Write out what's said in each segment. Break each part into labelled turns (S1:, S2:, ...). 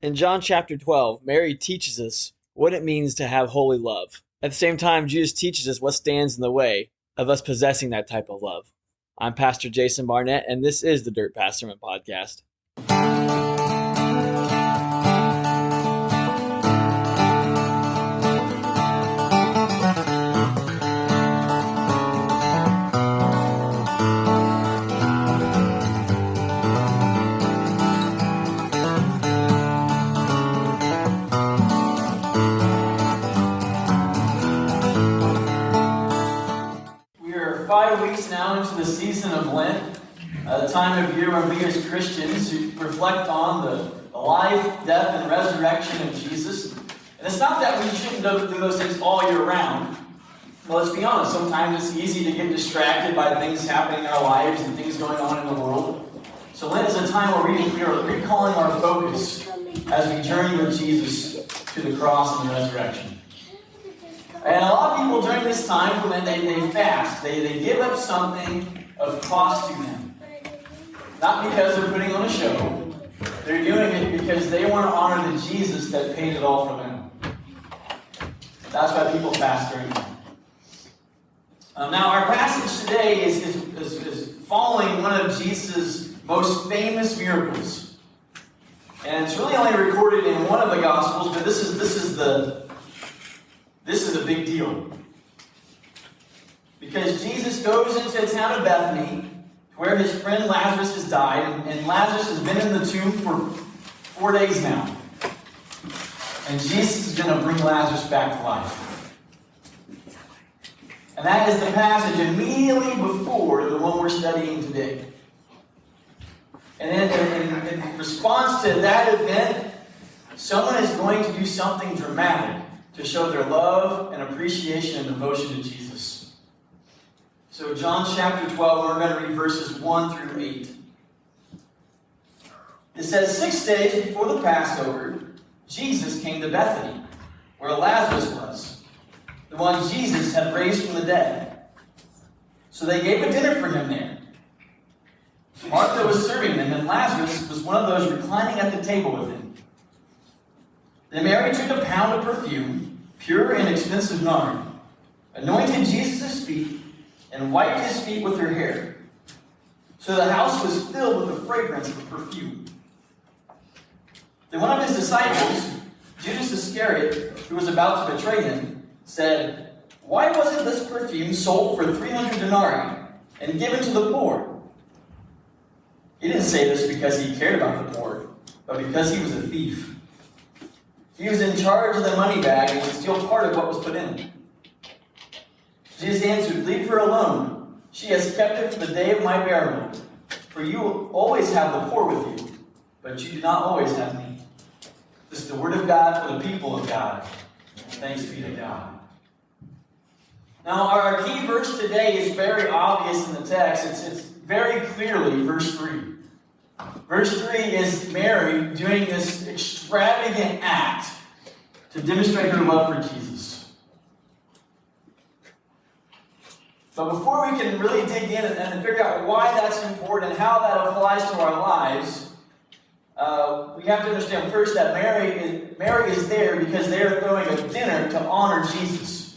S1: In John chapter 12, Mary teaches us what it means to have holy love. At the same time, Jesus teaches us what stands in the way of us possessing that type of love. I'm Pastor Jason Barnett, and this is the Dirt Past Sermon Podcast. We are 5 weeks now into the season of Lent, the time of year when we as Christians reflect on the life, death, and resurrection of Jesus. And it's not that we shouldn't do those things all year round. Well, let's be honest, sometimes it's easy to get distracted by things happening in our lives and things going on in the world. So Lent is a time where we are recalling our focus as we journey with Jesus to the cross and the resurrection. And a lot of people during this time, when they fast, they give up something of cost to them. Not because they're putting on a show. They're doing it because they want to honor the Jesus that paid it all for them. That's why people fast during time. Now, our passage today is following one of Jesus' most famous miracles. And it's really only recorded in one of the Gospels, but this is a big deal. Because Jesus goes into the town of Bethany, where his friend Lazarus has died, and Lazarus has been in the tomb for 4 days now. And Jesus is going to bring Lazarus back to life. And that is the passage immediately before the one we're studying today. And then in response to that event, someone is going to do something dramatic to show their love and appreciation and devotion to Jesus. So John chapter 12, we're going to read verses 1 through 8. It says, 6 days before the Passover, Jesus came to Bethany, where Lazarus was, the one Jesus had raised from the dead. So they gave a dinner for him there. Martha was serving them, and Lazarus was one of those reclining at the table with him. Then Mary took a pound of perfume, pure and expensive nard, anointed Jesus' feet, and wiped his feet with her hair. So the house was filled with the fragrance of the perfume. Then one of his disciples, Judas Iscariot, who was about to betray him, said, "Why wasn't this perfume sold for 300 denarii and given to the poor?" He didn't say this because he cared about the poor, but because he was a thief. He was in charge of the money bag and would steal part of what was put in it. Jesus answered, "Leave her alone. She has kept it for the day of my burial. For you will always have the poor with you, but you do not always have me." This is the word of God for the people of God. Thanks be to God. Now, our key verse today is very obvious in the text. It's very clearly verse 3. Verse 3 is Mary doing this extravagant act to demonstrate her love for Jesus. But before we can really dig in and figure out why that's important and how that applies to our lives, we have to understand first that Mary is there because they are throwing a dinner to honor Jesus.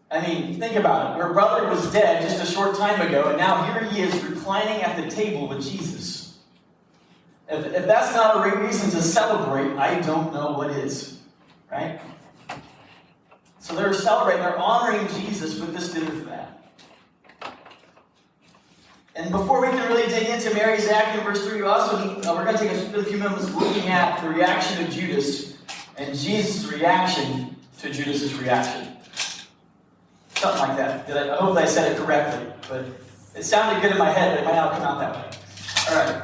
S1: I mean, think about it. Her brother was dead just a short time ago, and now here he is reclining at the table with Jesus. If that's not a reason to celebrate, I don't know what is. Right? So they're celebrating, they're honoring Jesus with this dinner for that. And before we can really dig into Mary's act in verse 3, we're going to take a few minutes looking at the reaction of Judas and Jesus' reaction to Judas' reaction. Something like that. I hope I said it correctly, but it sounded good in my head, but it might not come out that way. All right.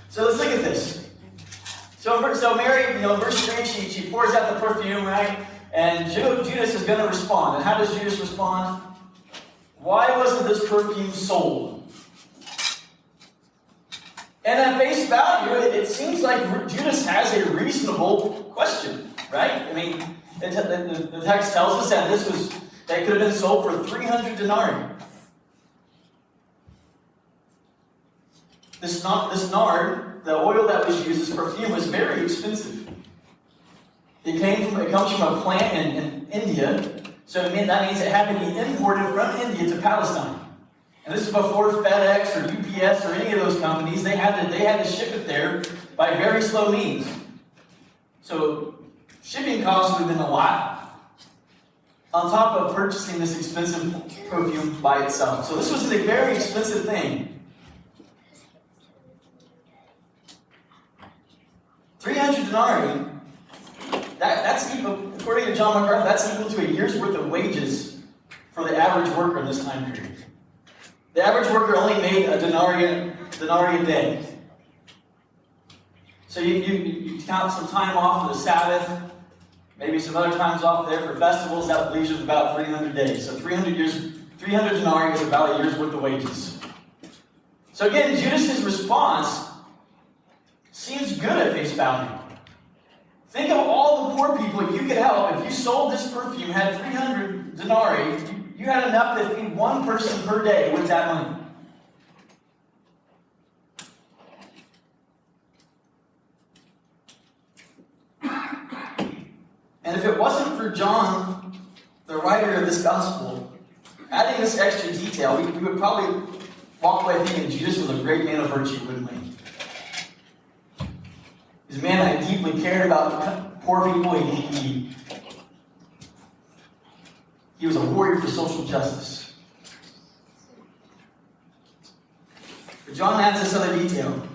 S1: So let's look at this. So Mary, verse 3, she pours out the perfume, right? And Judas is going to respond. And how does Judas respond? Why wasn't this perfume sold? And at face value, it seems like Judas has a reasonable question, right? I mean, the text tells us that that could have been sold for 300 denarii. This nard, the oil that was used as perfume, was very expensive. It comes from a plant in India, so that means it had to be imported from India to Palestine. And this is before FedEx or UPS or any of those companies. They had to ship it there by very slow means. So shipping costs would have been a lot, on top of purchasing this expensive perfume by itself. So this was a very expensive thing. 300 denarii, that's equal, according to John MacArthur, that's equal to a year's worth of wages for the average worker in this time period. The average worker only made a denarii a day. So you count some time off for the Sabbath, maybe some other times off there for festivals. That leaves you about 300 days. So 300 denarii is about a year's worth of wages. So again, Judas' response seems good at face value. Think of all the poor people you could help. If you sold this perfume, had 300 denarii, you had enough to feed one person per day with that money. And if it wasn't for John, the writer of this gospel, adding this extra detail, we would probably walk away thinking Jesus was a great man of virtue, wouldn't we? He's a man that deeply cared about poor people. He was a warrior for social justice. But John adds this other detail.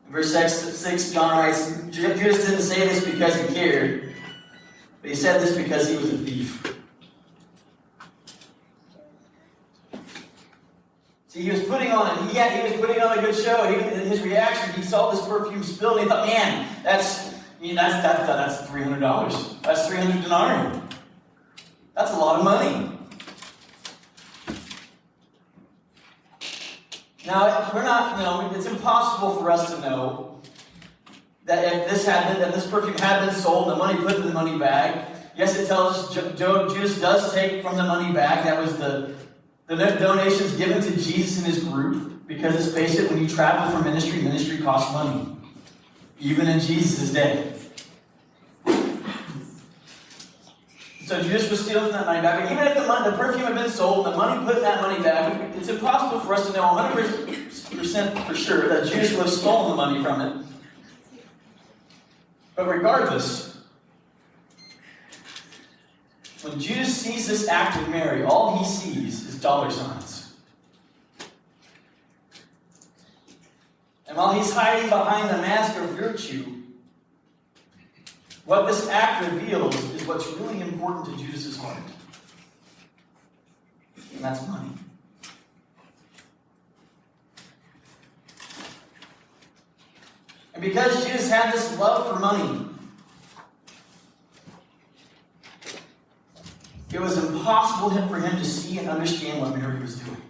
S1: In verse 6, John writes, Judas didn't say this because he cared, but he said this because he was a thief. See, he was putting on a good show. In his reaction, he saw this perfume spilled, and he thought, man, that's $300. That's 300 denarii. That's a lot of money. Now, it's impossible for us to know that if this perfume had been sold, the money put in the money bag. Yes, it tells us Judas does take from the money bag. That was the donations given to Jesus and his group, because let's face it, when you travel for ministry costs money, even in Jesus' day. So Judas was stealing from that money bag. But even if the perfume had been sold, the money put in that money bag, it's impossible for us to know 100% for sure that Judas would have stolen the money from it. But regardless, when Judas sees this act of Mary, all he sees is dollar signs. And while he's hiding behind the mask of virtue, what this act reveals is what's really important to Judas' heart. And that's money. And because Judas had this love for money, it was impossible for him to see and understand what Mary was doing.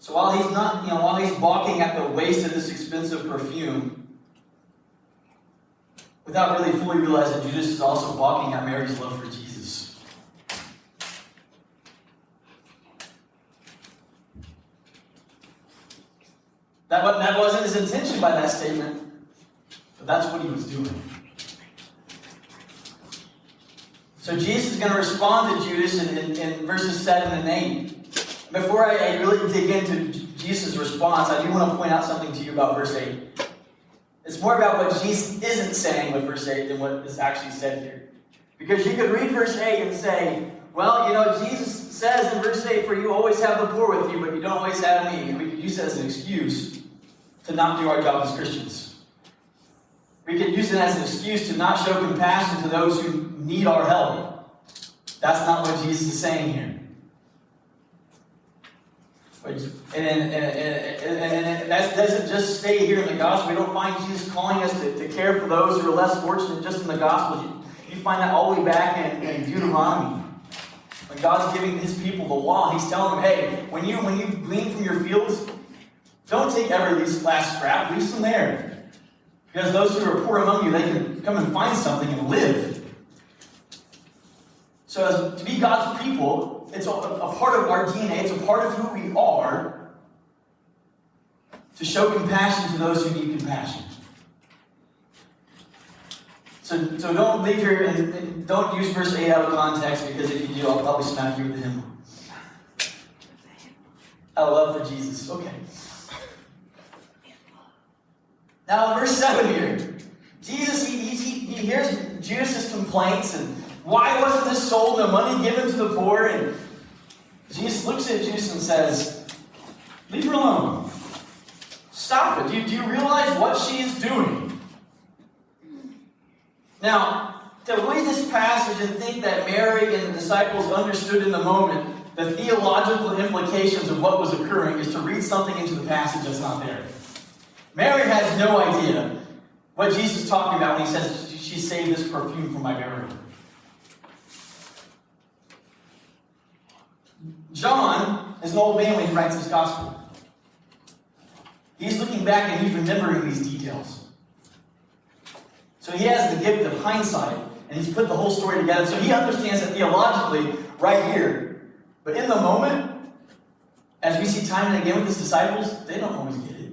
S1: So while he's balking at the waste of this expensive perfume, without really fully realizing Judas is also balking at Mary's love for Jesus. That wasn't his intention by that statement, but that's what he was doing. So Jesus is going to respond to Judas in verses 7 and 8. Before I really dig into Jesus' response, I do want to point out something to you about verse 8. It's more about what Jesus isn't saying with verse 8 than what is actually said here. Because you could read verse 8 and say, well, Jesus says in verse 8, for you always have the poor with you, but you don't always have me. And we could use it as an excuse to not do our job as Christians. We could use it as an excuse to not show compassion to those who need our help. That's not what Jesus is saying here. And that doesn't just stay here in the gospel. We don't find Jesus calling us to care for those who are less fortunate just in the gospel. You find that all the way back in Deuteronomy. When God's giving his people the law, he's telling them, hey, when you glean from your fields, don't take every last scrap, leave some there. Because those who are poor among you, they can come and find something and live. So to be God's people, it's a part of our DNA, it's a part of who we are, to show compassion to those who need compassion. So don't leave here and don't use verse 8 out of context, because if you do, I'll probably smack you with the hymn. Out of love for Jesus. Okay. Now, verse 7 here. Jesus, he hears Judas' complaints, and why wasn't this sold, the money given to the poor? And Jesus looks at Judas and says, leave her alone. Stop it. Do you realize what she is doing? Now, to read this passage and think that Mary and the disciples understood in the moment the theological implications of what was occurring is to read something into the passage that's not there. Mary has no idea what Jesus is talking about when he says, she saved this perfume for my burial. John is an old man when he writes his gospel. He's looking back and he's remembering these details. So he has the gift of hindsight, and he's put the whole story together. So he understands it theologically right here. But in the moment, as we see time and again with his disciples, they don't always get it.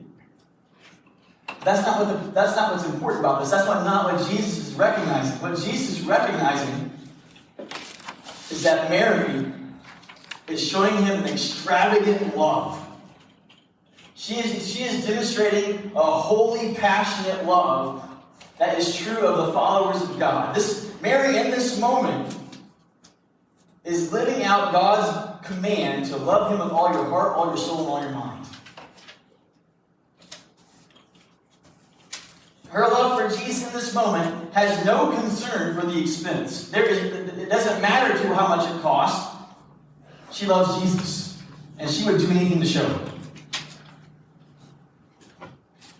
S1: That's not what's important about this. That's not what Jesus is recognizing. What Jesus is recognizing is that Mary is showing him an extravagant love. She is demonstrating a holy, passionate love that is true of the followers of God. Mary, in this moment, is living out God's command to love him with all your heart, all your soul, and all your mind. Her love for Jesus in this moment has no concern for the expense. It doesn't matter to her how much it costs. She loves Jesus, and she would do anything to show it.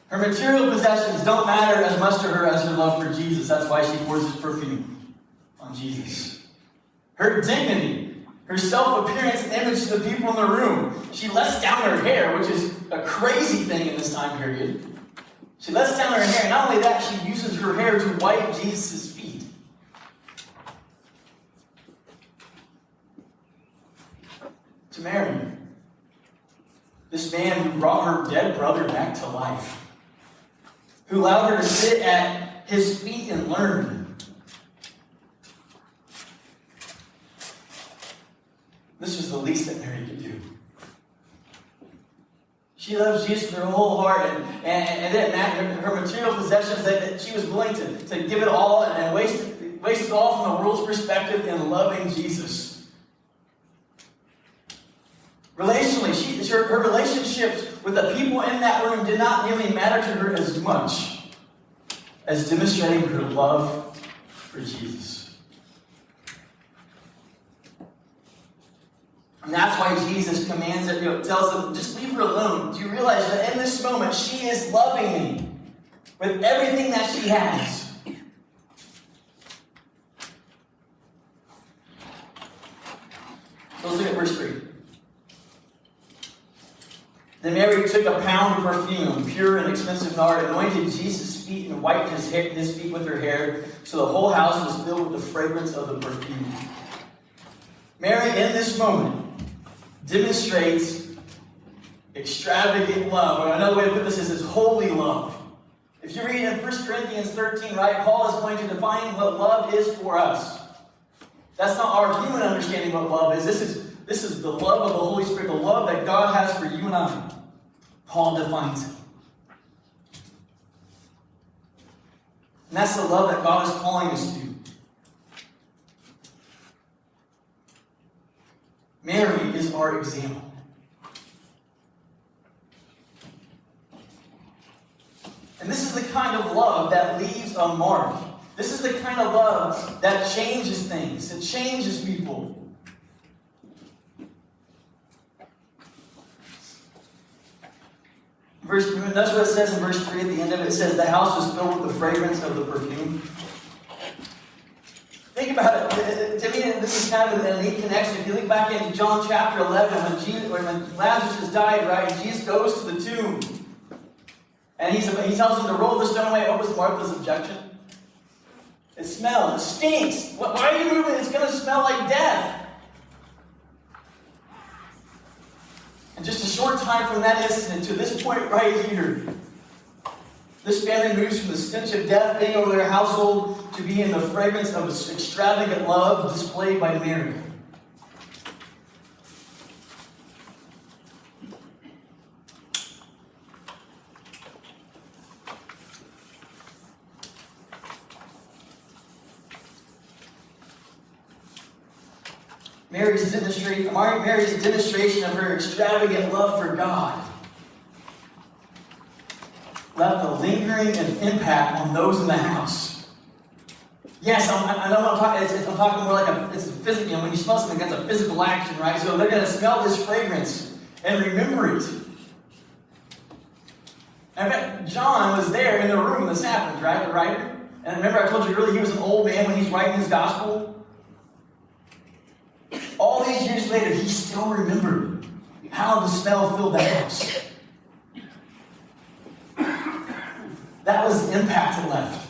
S1: Her material possessions don't matter as much to her as her love for Jesus. That's why she pours this perfume on Jesus. Her dignity, her self-appearance and image to the people in the room. She lets down her hair, which is a crazy thing in this time period. She lets down her hair, and not only that, she uses her hair to wipe Jesus' feet. To Mary, this man who brought her dead brother back to life, who allowed her to sit at his feet and learn. This was the least that Mary could do. She loves Jesus with her whole heart, and it didn't matter her material possessions, that she was willing to give it all and waste it all from the world's perspective in loving Jesus. Relationally, her relationships with the people in that room did not really matter to her as much as demonstrating her love for Jesus. And that's why Jesus commands it, tells them, just leave her alone. Do you realize that in this moment, she is loving me with everything that she has? So let's look at verse 3. Then Mary took a pound of perfume, pure and expensive nard, anointed Jesus' feet, and wiped his feet with her hair, so the whole house was filled with the fragrance of the perfume. Mary, in this moment, demonstrates extravagant love. Another way to put this is holy love. If you read in 1 Corinthians 13, right, Paul is going to define what love is for us. That's not our human understanding of what love is. This is the love of the Holy Spirit, the love that God has for you and I. Paul defines it. And that's the love that God is calling us to. Mary is our example. And this is the kind of love that leaves a mark. This is the kind of love that changes things. It changes people. That's what it says in verse 3 at the end of it. It says, the house was filled with the fragrance of the perfume. Think about it. To me, this is kind of a neat connection. If you look back in John chapter 11, when Lazarus has died, right, Jesus goes to the tomb. And he tells him to roll the stone away. What was Martha's objection? It smells. It stinks. Why are you moving? It's going to smell like death. And just a short time from that incident to this point right here, this family moves from the stench of death being over their household to being the fragrance of extravagant love displayed by Mary. Mary's demonstration of her extravagant love for God left a lingering impact on those in the house. Yes, I know what I'm talking. I'm talking more like it's a physical. When you smell something, that's a physical action, right? So they're going to smell this fragrance and remember it. And in fact, John was there in the room when this happened, right? The writer. And remember, I told you earlier, he was an old man when he's writing his gospel. All these years later, he still remembered how the smell filled the house. That was the impact it left.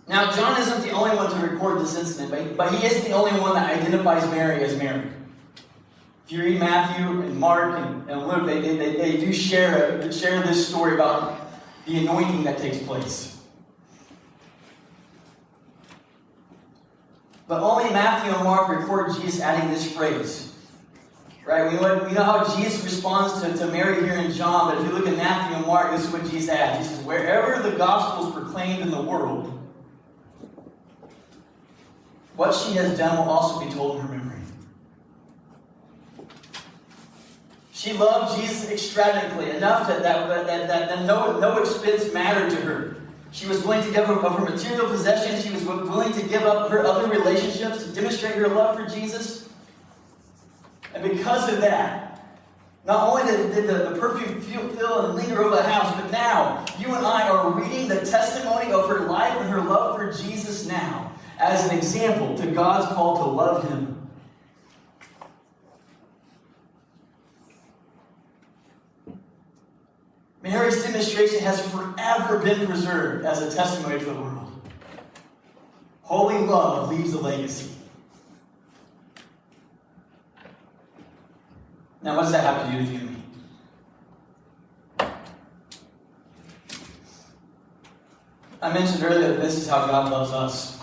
S1: Now, John isn't the only one to record this incident, but he is the only one that identifies Mary as Mary. If you read Matthew and Mark and Luke, they do share this story about the anointing that takes place. But only Matthew and Mark record Jesus adding this phrase. Right? We know how Jesus responds to Mary here in John, but if you look at Matthew and Mark, this is what Jesus adds. He says, wherever the gospel is proclaimed in the world, what she has done will also be told in her memory. She loved Jesus extravagantly, enough that no expense mattered to her. She was willing to give up of her material possessions. She was willing to give up her other relationships to demonstrate her love for Jesus. And because of that, not only did the perfume fill and linger over the house, but now you and I are reading the testimony of her life and her love for Jesus now as an example to God's call to love Him. Mary's demonstration has forever been preserved as a testimony to the world. Holy love leaves a legacy. Now, what does that have to do with you and me? I mentioned earlier that this is how God loves us.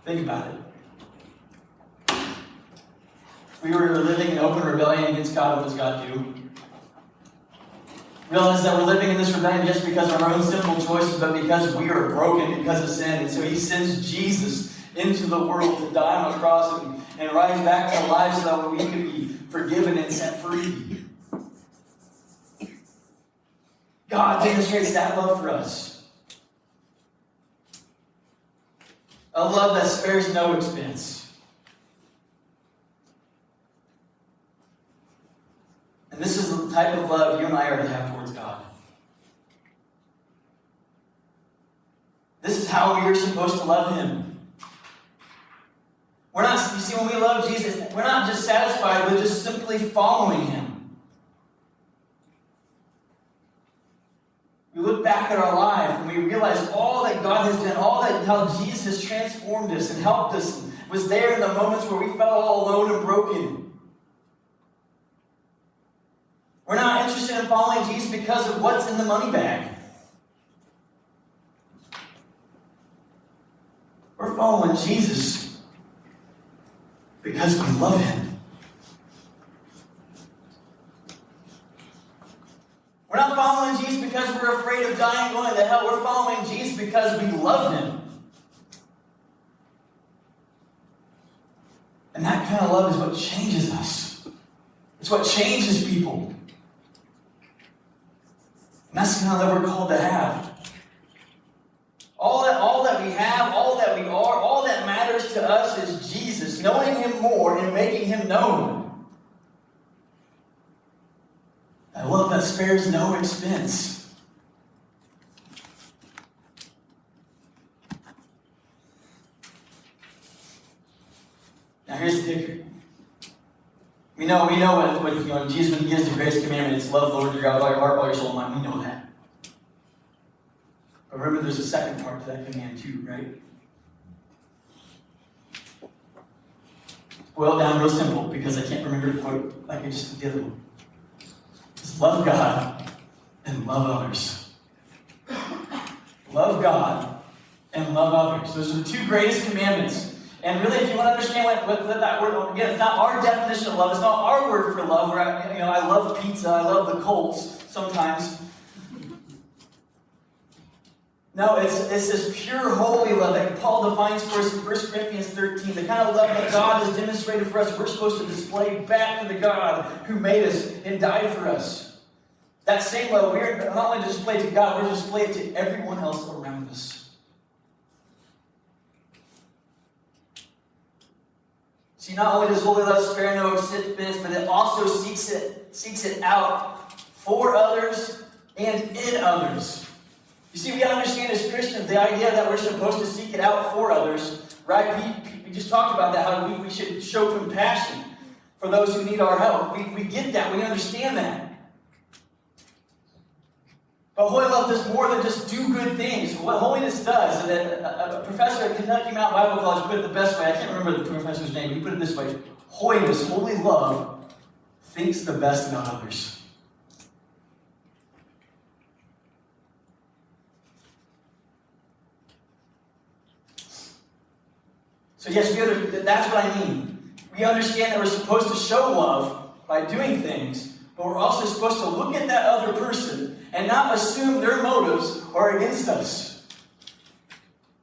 S1: Think about it. We were living in open rebellion against God. What does God do? Realize that we're living in this rebellion just because of our own sinful choices, but because we are broken because of sin. And so He sends Jesus into the world to die on a cross and rise back to life so that we could be forgiven and set free. God demonstrates that love for us. A love that spares no expense. And this is the type of love you and I are to have towards God. This is how we are supposed to love Him. We're not, you see, when we love Jesus, we're not just satisfied with just simply following Him. We look back at our life and we realize all that God has done, how Jesus has transformed us and helped us, and was there in the moments where we felt all alone and broken. We're not interested in following Jesus because of what's in the money bag. We're following Jesus because we love Him. We're not following Jesus because we're afraid of dying and going to hell. We're following Jesus because we love Him. And that kind of love is what changes us. It's what changes people. And that's the kind of love we're called to have. All that we have, all that we are, all that matters to us is Jesus, knowing Him more and making Him known. A love that spares no expense. Now here's the kicker. We know what Jesus, when He gives the greatest commandment, it's love the Lord your God with all your heart, all your soul, and mind. We know that. that command too, right? Boiled down real simple, because I can't remember the quote like I just did the other one. Just love God and love others. Love God and love others. Those are the two greatest commandments. And really, if you want to understand what that word, again, it's not our definition of love. It's not our word for love. Where I love pizza. I love the Colts sometimes. No, it's this pure, holy love that Paul defines for us in 1 Corinthians 13. The kind of love that God has demonstrated for us, we're supposed to display back to the God who made us and died for us. That same love, we're not only to display it to God, we're to display it to everyone else around us. See, not only does holy love spare no expense, but it also seeks it out for others and in others. You see, we got to understand as Christians the idea that we're supposed to seek it out for others, right? We just talked about that, how we should show compassion for those who need our help. We get that. We understand that. But holy love does more than just do good things. What holiness does, and a professor at Kentucky Mountain Bible College put it the best way. I can't remember the professor's name. He put it this way. Holiness, holy love, thinks the best about others. So yes, that's what I mean. We understand that we're supposed to show love by doing things, but we're also supposed to look at that other person and not assume their motives are against us.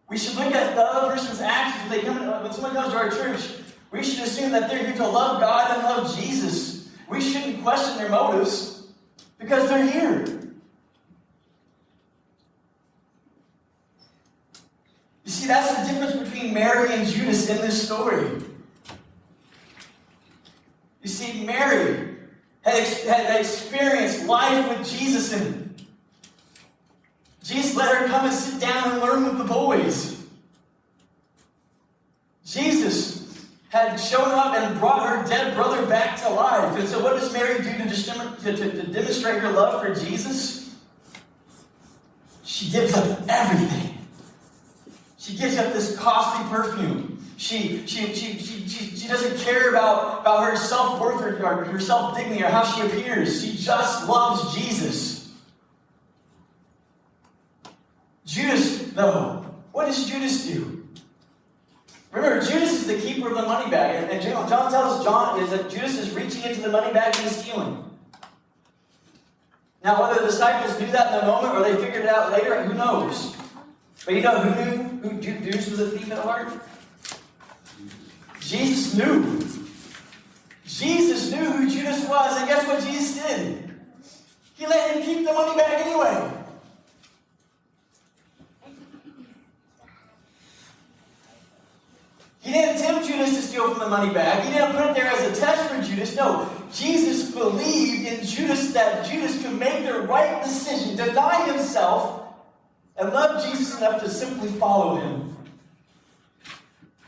S1: We should look at the other person's actions. When someone comes to our church, we should assume that they're here to love God and love Jesus. We shouldn't question their motives because they're here. You see, that's the difference between Mary and Judas in this story. You see, Mary had experienced life with Jesus, and Jesus let her come and sit down and learn with the boys. Jesus had shown up and brought her dead brother back to life. And so what does Mary do to demonstrate her love for Jesus? She gives up everything. She gives up this costly perfume. She doesn't care about her self-worth or her self-dignity or how she appears. She just loves Jesus. Judas, though, what does Judas do? Remember, Judas is the keeper of the money bag. And John tells John is that Judas is reaching into the money bag and he's stealing. Now, whether the disciples knew that in the moment or they figured it out later, who knows? But you know who knew who Judas was a thief at heart? Jesus knew. Jesus knew who Judas was, and guess what Jesus did? He let him keep the money back anyway. He didn't tempt Judas to steal from the money bag. He didn't put it there as a test for Judas. No, Jesus believed in Judas that Judas could make the right decision, deny himself, and love Jesus enough to simply follow him.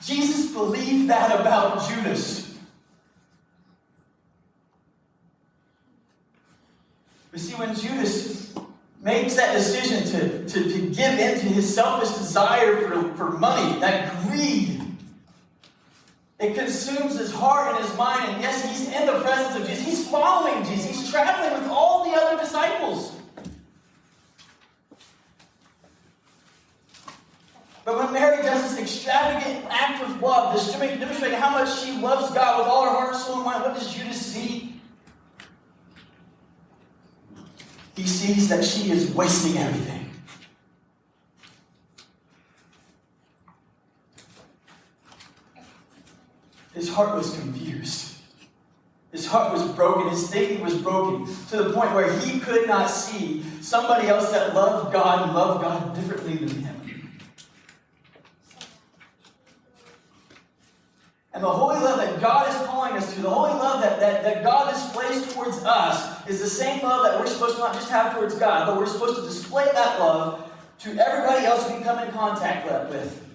S1: Jesus believed that about Judas. But see, when Judas makes that decision to give in to his selfish desire for money, that greed, it consumes his heart and his mind. And yes, he's in the presence of Jesus. He's following Jesus. He's traveling with all the other disciples. But when Mary does this extravagant act of love, demonstrating how much she loves God with all her heart, soul, and mind, what does Judas see? He sees that she is wasting everything. His heart was confused. His heart was broken. His thinking was broken to the point where he could not see somebody else that loved God and loved God differently than him. And the holy love that God is calling us to, the holy love that God displays towards us, is the same love that we're supposed to not just have towards God, but we're supposed to display that love to everybody else we come in contact with.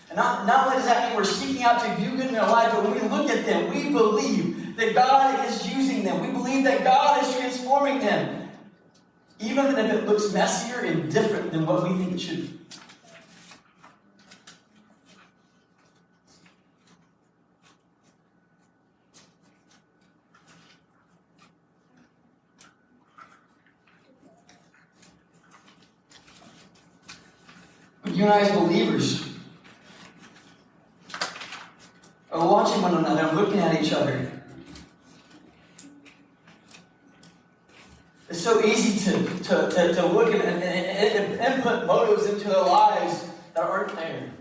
S1: And not only does that mean we're seeking out to do good in their life, but when we look at them, we believe that God is using them. We believe that God is transforming them, even if it looks messier and different than what we think it should be. you and I as believers are watching one another and looking at each other. It's so easy to look at and put motives into their lives that aren't there.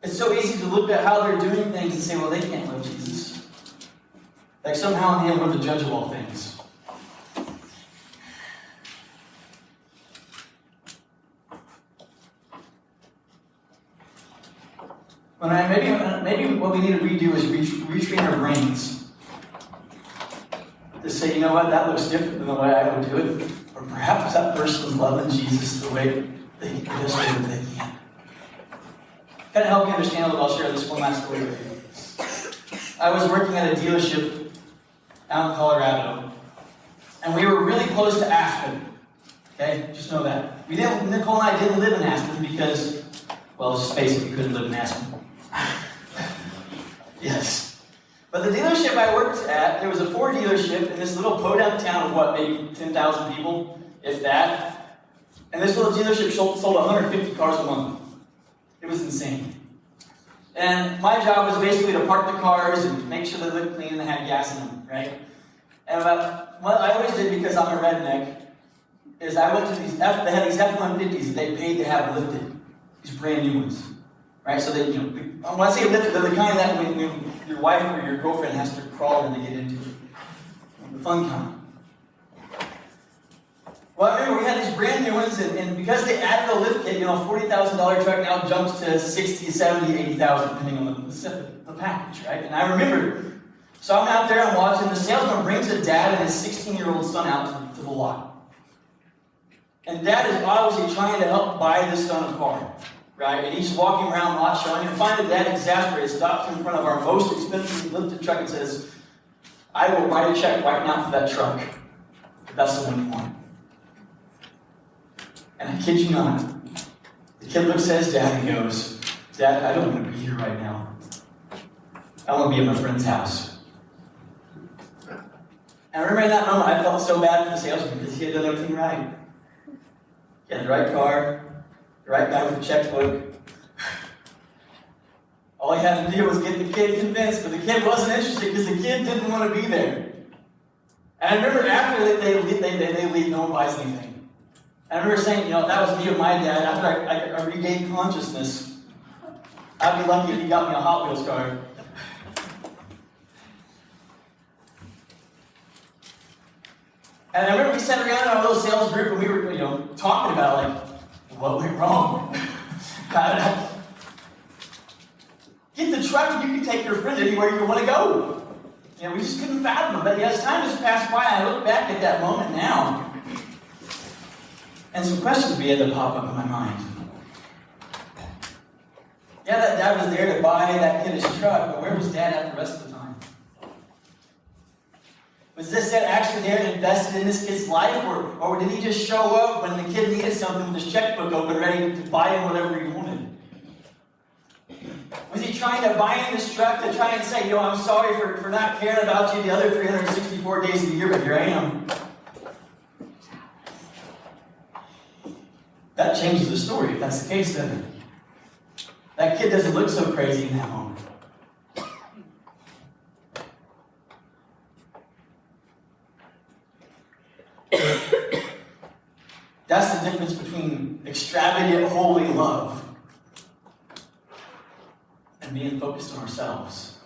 S1: It's so easy to look at how they're doing things and say, well, they can't love Jesus. Like somehow in the end, we're the judge of all things. Maybe what we need to redo is retrain our brains to say, you know what, that looks different than the way I would do it. Or perhaps that person is loving Jesus the way they can. Kind of help you understand a little, I'll share this one last story with you. I was working at a dealership out in Colorado, and we were really close to Aspen. Okay, just know that. Nicole and I didn't live in Aspen because, well, let's just face it, we couldn't live in Aspen. Yes. But the dealership I worked at, there was a Ford dealership in this little podunk town of maybe 10,000 people, if that. And this little dealership sold 150 cars a month. It was insane. And my job was basically to park the cars and make sure they looked clean and they had gas in them, right? And what I always did, because I'm a redneck, is I went to they had these F-150s that they paid to have lifted. These brand new ones. Right? So they, when I say lifted, they're the kind that when your wife or your girlfriend has to crawl in to get into it. The fun kind. Well, I remember we had these brand new ones, and because they added a lift kit, a $40,000 truck now jumps to 60, 70, 80,000, depending on the package, right? And I remember, so I'm out there, I'm watching, the salesman brings a dad and his 16-year-old son out to the lot. And dad is obviously trying to help buy this son a car. Right? And he's walking around lot showing, and finally that exasperated stops in front of our most expensive lifted truck and says, I will write a check right now for that truck, if that's the one you want. And I kid you not, the kid looks at his dad and goes, Dad, I don't want to be here right now. I want to be at my friend's house. And I remember in that moment, I felt so bad for the salesman because he had done everything right. He had the right car, the right guy with the checkbook. All he had to do was get the kid convinced, but the kid wasn't interested because the kid didn't want to be there. And I remember after they leave, no one buys anything. And I remember saying, that was me and my dad. After I regained consciousness, I'd be lucky if he got me a Hot Wheels car. And I remember we sat around in our little sales group and we were, talking about what went wrong? Get the truck and you can take your friend anywhere you want to go. We just couldn't fathom it. But as time has passed by, I look back at that moment now, and some questions began to pop up in my mind. Yeah, that dad was there to buy that kid his truck, but where was dad at the rest of the time? Was this dad actually there and invested in this kid's life, or did he just show up when the kid needed something with his checkbook open, ready to buy him whatever he wanted? Was he trying to buy him this truck to try and say, I'm sorry for not caring about you the other 364 days of the year, but here I am? That changes the story, if that's the case, doesn't it? That kid doesn't look so crazy in that moment. That's the difference between extravagant, holy love and being focused on ourselves.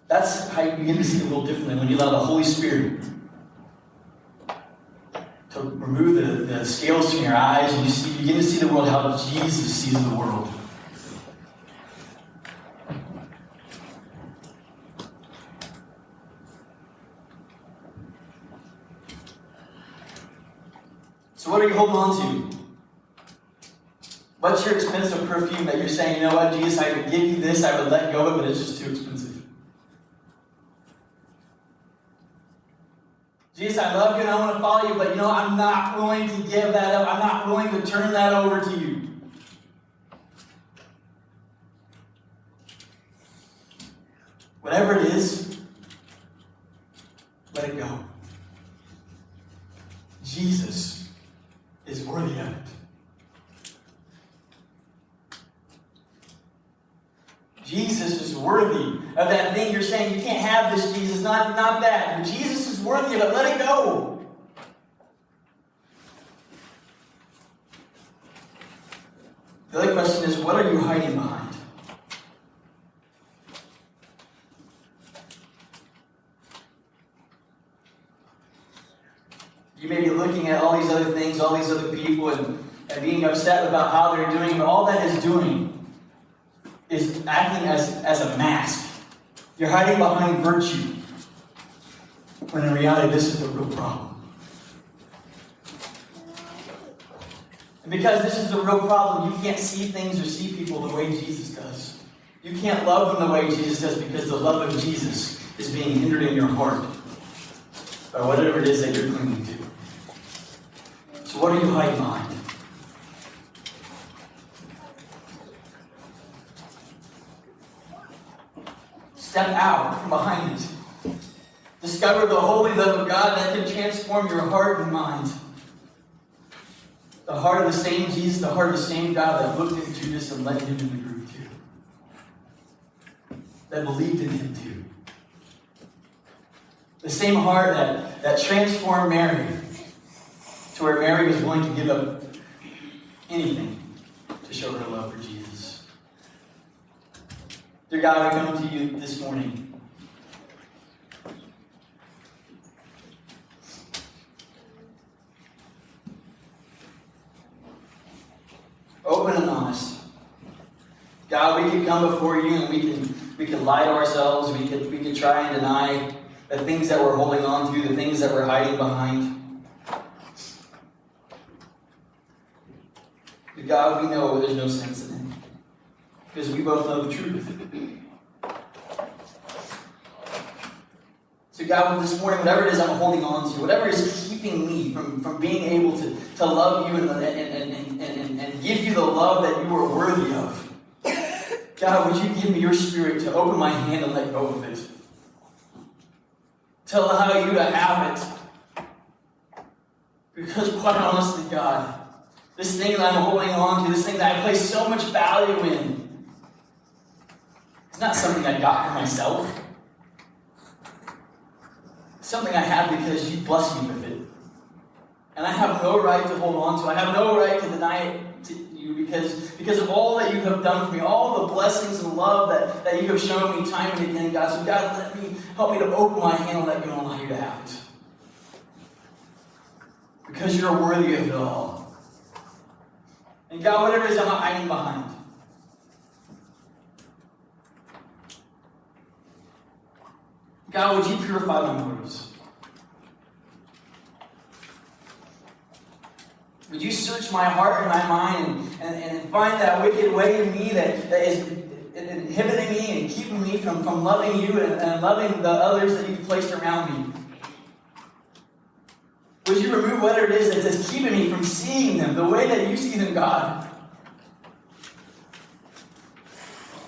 S1: That's how you begin to see the world differently when you allow the Holy Spirit to remove the scales from your eyes and you begin to see the world how Jesus sees the world. So what are you holding on to? What's your expensive perfume that you're saying, Jesus, I would give you this, I would let go of it, but it's just too expensive? Jesus, I love you and I want to follow you, but I'm not willing to give that up. I'm not willing to turn that over to you. Whatever it is, let it go. Jesus is worthy of it. Jesus is worthy of that thing you're saying, you can't have this, Jesus, not that. But Jesus is worthy of it. Let it go. The other question is, what are you hiding behind? You may be looking at all these other things, all these other people, and being upset about how they're doing, but all that is doing is acting as a mask. You're hiding behind virtue, when in reality, this is the real problem. And because this is the real problem, you can't see things or see people the way Jesus does. You can't love them the way Jesus does because the love of Jesus is being hindered in your heart by whatever it is that you're clinging to. So what are you hiding behind? Step out from behind it. Discover the holy love of God that can transform your heart and mind. The heart of the same Jesus, the heart of the same God that looked at Judas and let him in the group too. That believed in him too. The same heart that transformed Mary to where Mary was willing to give up anything to show her love for Jesus. Dear God, I come to you this morning. Open and honest. God, we can come before you and we can lie to ourselves. We can try and deny the things that we're holding on to, the things that we're hiding behind. But God, we know there's no sense in it. Because we both know the truth. So God, this morning, whatever it is I'm holding on to, whatever is keeping me from being able to love you and give you the love that you are worthy of, God, would you give me your spirit to open my hand and let go of it? To allow you to have it. Because quite honestly, God, this thing that I'm holding on to, this thing that I place so much value in, it's not something I got for myself. It's something I have because you blessed me with it. And I have no right to hold on to it. I have no right to deny it to you because of all that you have done for me, all the blessings and love that you have shown me time and again, God. So God, help me to open my hand and let me allow you to have it. Because you're worthy of it all. And God, whatever it is I'm hiding behind, God, would you purify my motives? Would you search my heart and my mind and find that wicked way in me that is inhibiting me and keeping me from loving you and loving the others that you've placed around me? Would you remove whatever it is that's keeping me from seeing them the way that you see them, God?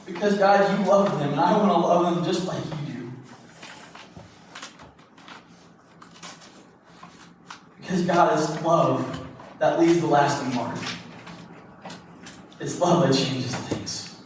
S1: Because, God, you love them, and I want to love them just like you do. Because, God, it's love that leaves the lasting mark. It's love that changes things.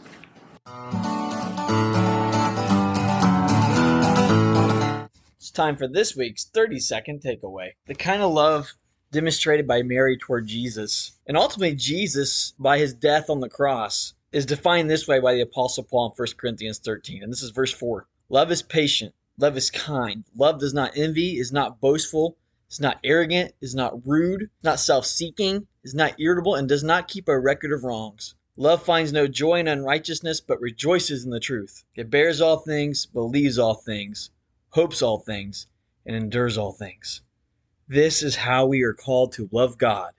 S2: It's time for this week's 30-second takeaway. The kind of love demonstrated by Mary toward Jesus, and ultimately Jesus, by his death on the cross, is defined this way by the Apostle Paul in 1 Corinthians 13. And this is verse 4. Love is patient. Love is kind. Love does not envy, is not boastful, is not arrogant, is not rude, not self-seeking, is not irritable, and does not keep a record of wrongs. Love finds no joy in unrighteousness, but rejoices in the truth. It bears all things, believes all things, hopes all things, and endures all things. This is how we are called to love God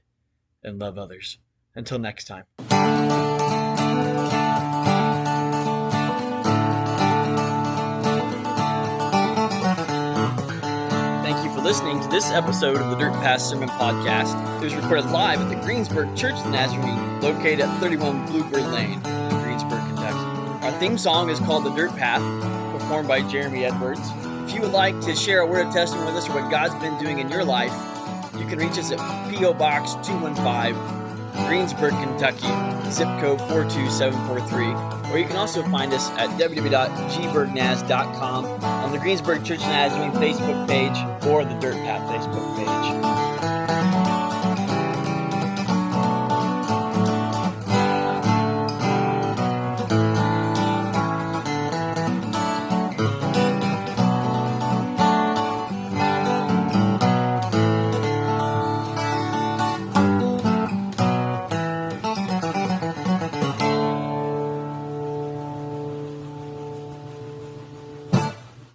S2: and love others. Until next time. Thank you for listening to this episode of the Dirt Path Sermon Podcast. It was recorded live at the Greensburg Church of the Nazarene, located at 31 Bluebird Lane in Greensburg, Kentucky. Our theme song is called The Dirt Path, performed by Jeremy Edwards. If you would like to share a word of testimony with us or what God's been doing in your life, you can reach us at P.O. Box 215, Greensburg, Kentucky, zip code 42743. Or you can also find us at www.gbergnaz.com on the Greensburg Church Nazarene Facebook page or the Dirt Path Facebook page.